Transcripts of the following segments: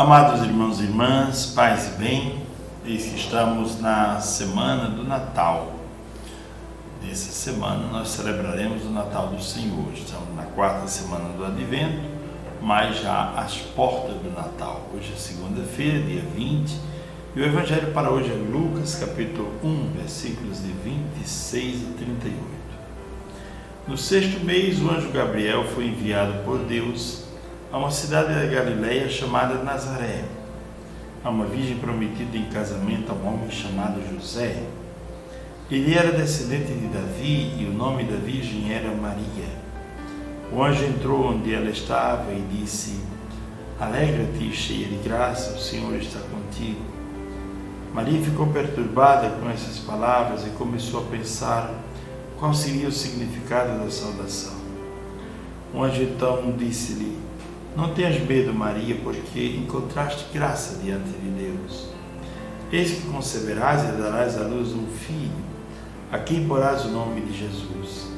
Amados irmãos e irmãs, paz e bem, eis que estamos na semana do Natal. Nessa semana nós celebraremos o Natal do Senhor. Estamos na quarta semana do Advento, mas já às portas do Natal. Hoje é segunda-feira, dia 20, e o Evangelho para hoje é Lucas, capítulo 1, versículos de 26 a 38. No sexto mês, o anjo Gabriel foi enviado por Deus a uma cidade da Galileia chamada Nazaré, a uma virgem prometida em casamento a um homem chamado José. Ele era descendente de Davi e o nome da virgem era Maria. O anjo entrou onde ela estava e disse: Alegra-te, cheia de graça, o Senhor está contigo. Maria ficou perturbada com essas palavras e começou a pensar qual seria o significado da saudação. O anjo então disse-lhe: Não tenhas medo, Maria, porque encontraste graça diante de Deus. Eis que conceberás e darás à luz um filho, a quem porás o nome de Jesus.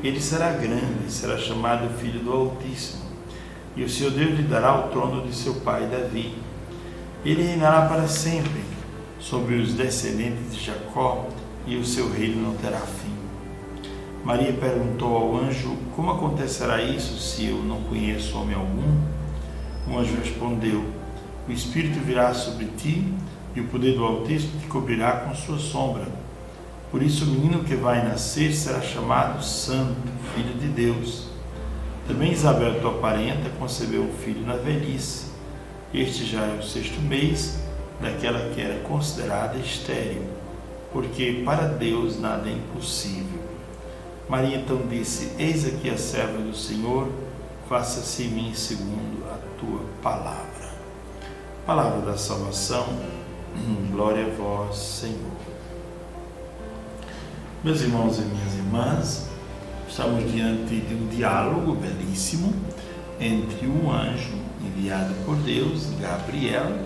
Ele será grande e será chamado Filho do Altíssimo, e o Senhor Deus lhe dará o trono de seu pai Davi. Ele reinará para sempre sobre os descendentes de Jacó, e o seu reino não terá fim. Maria perguntou ao anjo: Como acontecerá isso se eu não conheço homem algum? O anjo respondeu: O Espírito virá sobre ti e o poder do Altíssimo te cobrirá com sua sombra. Por isso o menino que vai nascer será chamado Santo, Filho de Deus. Também Isabel, tua parenta, concebeu um filho na velhice. Este já é o sexto mês daquela que era considerada estéril, porque para Deus nada é impossível. Maria então disse: Eis aqui a serva do Senhor, faça-se em mim segundo a tua palavra. Palavra da salvação, glória a vós, Senhor. Meus irmãos e minhas irmãs, estamos diante de um diálogo belíssimo entre o anjo enviado por Deus, Gabriel,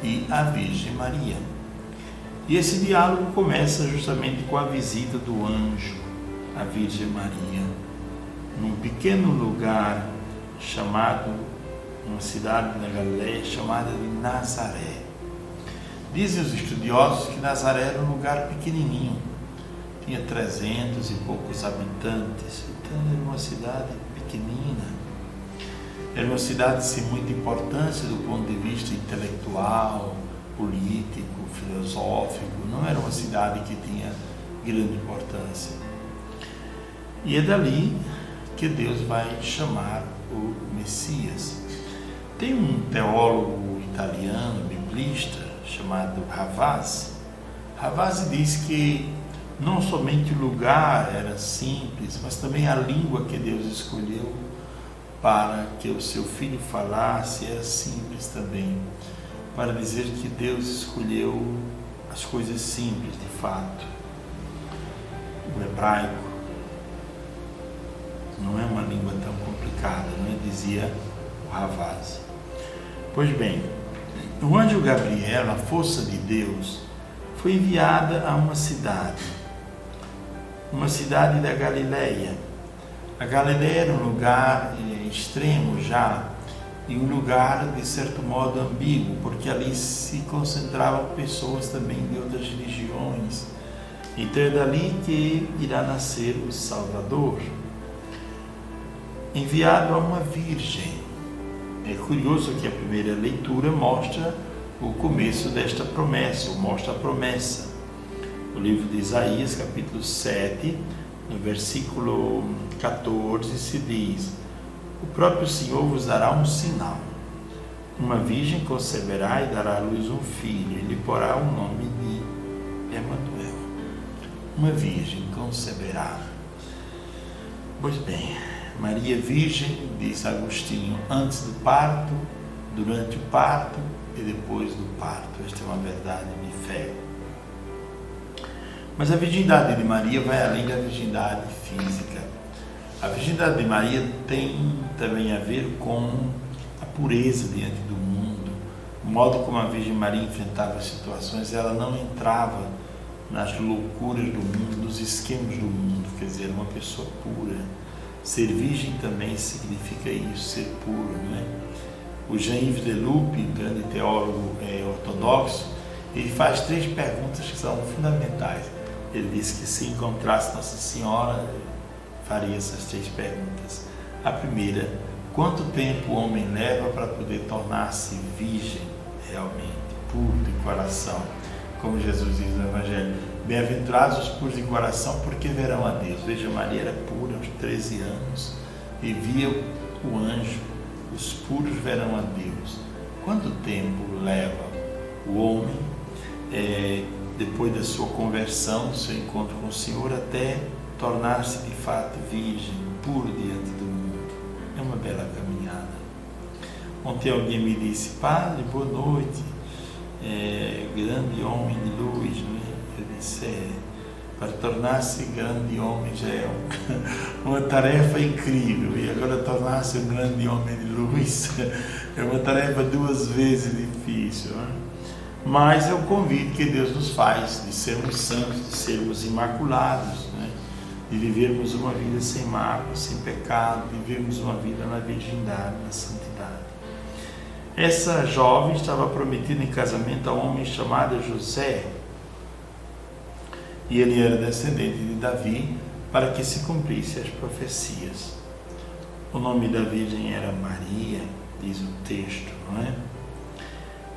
e a Virgem Maria. E esse diálogo começa justamente com a visita do anjo a Virgem Maria, num pequeno lugar chamado, uma cidade na Galileia chamada de Nazaré. Dizem os estudiosos que Nazaré era um lugar pequenininho, tinha 300 e poucos habitantes, então era uma cidade pequenina, era uma cidade sem muita importância do ponto de vista intelectual, político, filosófico, não era uma cidade que tinha grande importância. E é dali que Deus vai chamar o Messias. Tem um teólogo italiano, biblista, chamado Ravazzi. Ravazzi diz que não somente o lugar era simples, mas também a língua que Deus escolheu para que o seu filho falasse era simples também, para dizer que Deus escolheu as coisas simples de fato. O hebraico não é uma língua tão complicada, não é? Dizia o Ravazzi. Pois bem, o anjo Gabriel, a força de Deus, foi enviada a uma cidade da Galileia. A Galileia era um lugar extremo já, e um lugar de certo modo ambíguo, porque ali se concentravam pessoas também de outras religiões. Então é dali que irá nascer o Salvador, enviado a uma virgem. É curioso que a primeira leitura mostra o começo desta promessa, ou mostra a promessa. O livro de Isaías, capítulo 7, no versículo 14, se diz: O próprio Senhor vos dará um sinal. Uma virgem conceberá e dará à luz um filho, e lhe porá o nome de Emanuel. Uma virgem conceberá. Pois bem, Maria Virgem, diz Agostinho, antes do parto, durante o parto e depois do parto. Esta é uma verdade de fé. Mas a virgindade de Maria vai além da virgindade física. A virgindade de Maria tem também a ver com a pureza diante do mundo, o modo como a Virgem Maria enfrentava as situações. Ela não entrava nas loucuras do mundo, nos esquemas do mundo, quer dizer, uma pessoa pura. Ser virgem também significa isso, ser puro, não é? o Jean-Yves Leloup, grande teólogo ortodoxo, ele faz 3 perguntas que são fundamentais. Ele diz que se encontrasse Nossa Senhora, faria essas 3 perguntas. A primeira: quanto tempo o homem leva para poder tornar-se virgem realmente, puro de coração? Como Jesus diz no Evangelho: bem-aventurados os puros de coração, porque verão a Deus. Veja, Maria era pura aos 13 anos e via o anjo. Os puros verão a Deus. Quanto tempo leva o homem, depois da sua conversão, do seu encontro com o Senhor, até tornar-se de fato virgem, puro diante do mundo? É uma bela caminhada. Ontem alguém me disse: padre, boa noite, grande homem de luz, né? Eu disse: para tornar-se grande homem já é uma tarefa incrível, e agora tornar-se um grande homem de luz é uma tarefa 2 vezes difícil, né? Mas é o convite que Deus nos faz de sermos santos, de sermos imaculados, né? De vivermos uma vida sem mácula, sem pecado, de vivermos uma vida na virgindade, na santidade. Essa jovem estava prometida em casamento a um homem chamado José, e ele era descendente de Davi, para que se cumprisse as profecias. O nome da virgem era Maria, diz o texto, não é?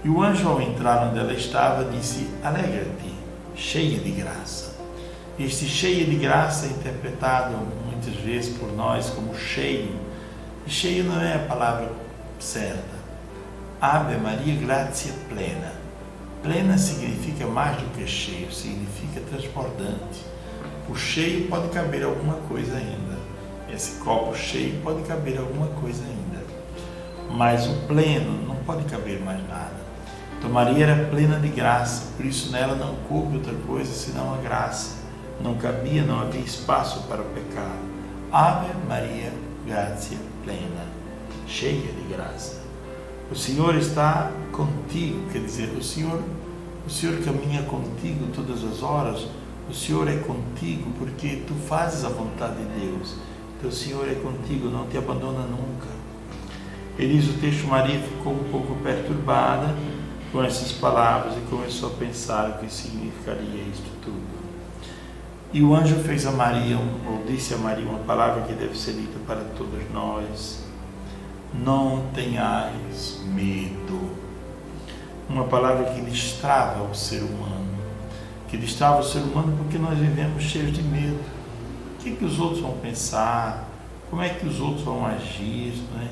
E o anjo, ao entrar onde ela estava, disse: alegra-te, cheia de graça. Este cheia de graça é interpretado muitas vezes por nós como cheio, e cheio não é a palavra certa. Ave Maria, gratia plena. Plena significa mais do que cheio, significa transbordante. O cheio pode caber alguma coisa ainda. Esse copo cheio pode caber alguma coisa ainda. Mas o pleno não pode caber mais nada. Então Maria era plena de graça, por isso nela não coube outra coisa senão a graça. Não cabia, não havia espaço para o pecado. Ave Maria, gratia plena, cheia de graça. O Senhor está contigo, quer dizer, o Senhor caminha contigo todas as horas. O Senhor é contigo porque tu fazes a vontade de Deus. Então o Senhor é contigo, não te abandona nunca. Ele diz o texto: Maria ficou um pouco perturbada com essas palavras e começou a pensar o que significaria isto tudo. E o anjo fez a Maria, ou disse a Maria, uma palavra que deve ser dita para todos nós: não tenhais medo. Uma palavra que destrava o ser humano, porque nós vivemos cheios de medo. O que os outros vão pensar? Como é que os outros vão agir, né?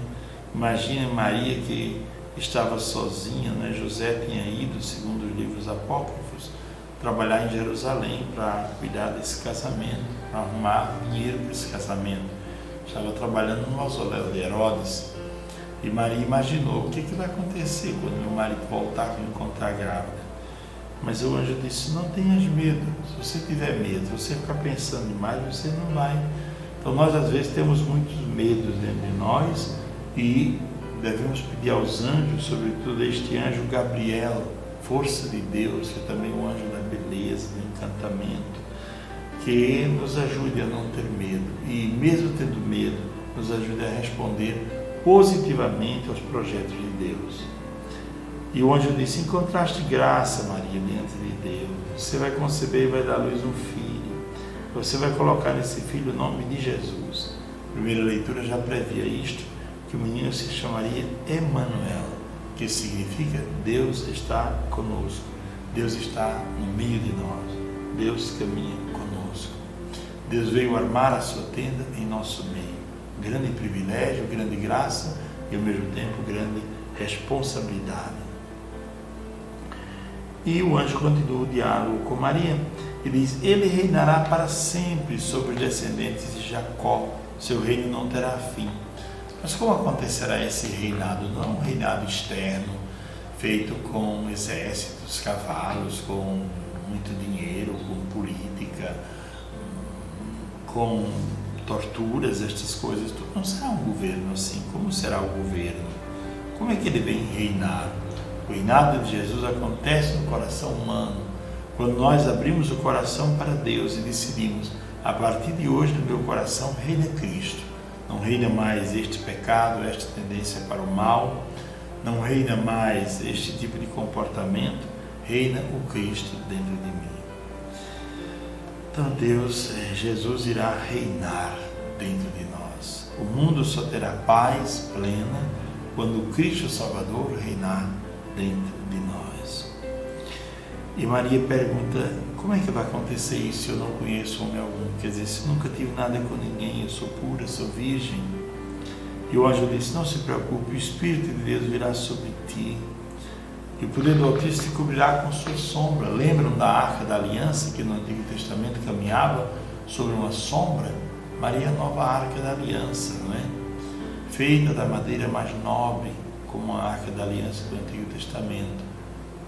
Imagina Maria, que estava sozinha, né? José tinha ido, segundo os livros apócrifos, trabalhar em Jerusalém para cuidar desse casamento, para arrumar dinheiro para esse casamento. Estava trabalhando no mausoléu de Herodes. E Maria imaginou: o que vai acontecer quando meu marido voltar e me encontrar grávida? Mas o anjo disse: não tenhas medo. Se você tiver medo, se você ficar pensando demais, você não vai. Então nós às vezes temos muitos medos dentro de nós e devemos pedir aos anjos, sobretudo este anjo Gabriel, força de Deus, que é também o anjo da beleza, do encantamento, que nos ajude a não ter medo e, mesmo tendo medo, nos ajude a responder positivamente aos projetos de Deus. E o anjo disse: encontraste graça, Maria, diante de Deus. Você vai conceber e vai dar à luz um filho. Você vai colocar nesse filho o nome de Jesus. A primeira leitura já previa isto, que o menino se chamaria Emanuel, que significa Deus está conosco. Deus está no meio de nós. Deus caminha conosco. Deus veio armar a sua tenda em nosso meio. Grande privilégio, grande graça e ao mesmo tempo grande responsabilidade. E o anjo continua o diálogo com Maria e diz: ele reinará para sempre sobre os descendentes de Jacó, seu reino não terá fim. Mas como acontecerá esse reinado? Não é um reinado externo, feito com exércitos, cavalos, com muito dinheiro, com política, com torturas, estas coisas. Não será um governo assim. Como será o governo? Como é que ele vem reinar? O reinado de Jesus acontece no coração humano, quando nós abrimos o coração para Deus e decidimos: a partir de hoje no meu coração reina Cristo. Não reina mais este pecado, esta tendência para o mal, não reina mais este tipo de comportamento, reina o Cristo dentro de mim. Então Jesus irá reinar dentro de nós. O mundo só terá paz plena quando o Cristo Salvador reinar dentro de nós. E Maria pergunta, como é que vai acontecer isso se eu não conheço homem algum? Quer dizer, se eu nunca tive nada com ninguém, eu sou pura, sou virgem. E o anjo disse, não se preocupe, o Espírito de Deus virá sobre ti. E o poder do Altíssimo te cobrirá com sua sombra. Lembram da Arca da Aliança, que no Antigo Testamento caminhava sobre uma sombra? Maria é a nova Arca da Aliança, não é? Feita da madeira mais nobre, como a Arca da Aliança do Antigo Testamento.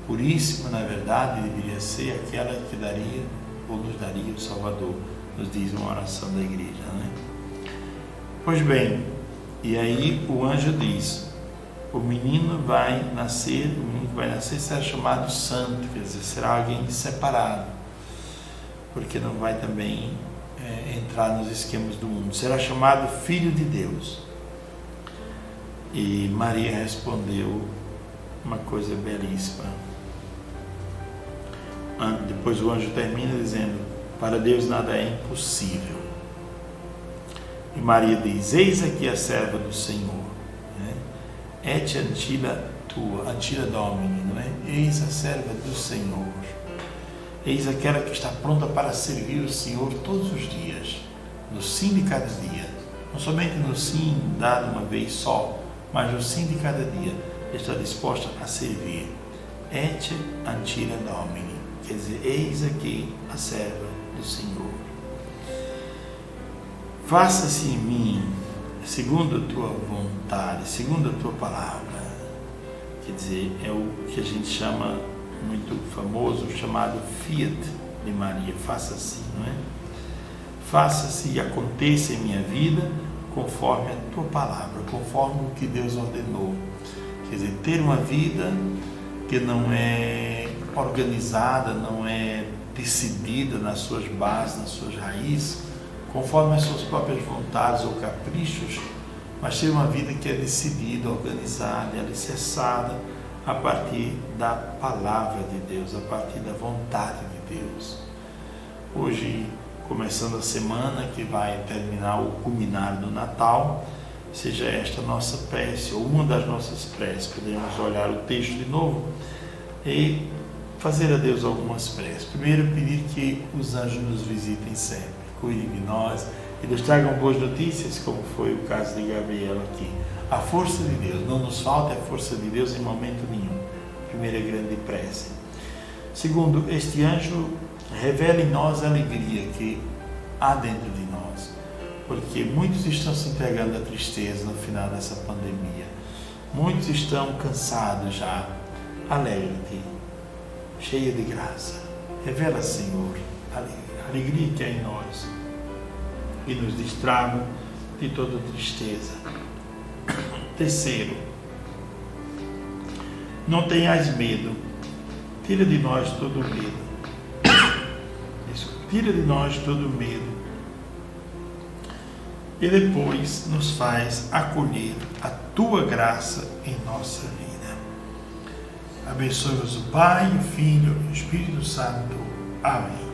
Puríssima, na verdade, deveria ser aquela que daria, ou nos daria o Salvador, nos diz uma oração da igreja, não é? Pois bem, e aí o anjo diz, o menino que vai nascer será chamado santo, quer dizer, será alguém separado, porque não vai também entrar nos esquemas do mundo, será chamado Filho de Deus. E Maria respondeu uma coisa belíssima. Depois o anjo termina dizendo, para Deus nada é impossível. E Maria diz, eis aqui a serva do Senhor, et antila tua, antila domini, não é? Eis a serva do Senhor, eis aquela que está pronta para servir o Senhor todos os dias, no sim de cada dia, não somente no sim dado uma vez só, mas no sim de cada dia, está disposta a servir. Et antila domini, quer dizer, eis aqui a serva do Senhor. Faça-se em mim, segundo a tua vontade, segundo a tua palavra. Quer dizer, é o que a gente chama, muito famoso, chamado Fiat de Maria. Faça-se, não é? Faça-se e aconteça em minha vida conforme a tua palavra, conforme o que Deus ordenou. Quer dizer, ter uma vida que não é organizada, não é decidida nas suas bases, nas suas raízes, conforme as suas próprias vontades ou caprichos, mas ter uma vida que é decidida, organizada e alicerçada a partir da palavra de Deus, a partir da vontade de Deus. Hoje, começando a semana que vai terminar ou culminar no Natal, seja esta nossa prece ou uma das nossas preces. Podemos olhar o texto de novo e fazer a Deus algumas preces. Primeiro, pedir que os anjos nos visitem sempre, cuidem de nós e nos tragam boas notícias, como foi o caso de Gabriel aqui. A força de Deus, não nos falta a força de Deus em momento nenhum. Primeira grande prece. Segundo, este anjo revela em nós a alegria que há dentro de nós, porque muitos estão se entregando à tristeza no final dessa pandemia. Muitos estão cansados já. Alegra-te, cheia de graça. Revela, Senhor, a alegria que há em nós e nos distraga de toda tristeza. Terceiro, não tenhais medo. Tira de nós todo o medo. Tira de nós todo o medo. E depois nos faz acolher a tua graça em nossa vida. Abençoe-vos o Pai, o Filho e o Espírito Santo. Amém.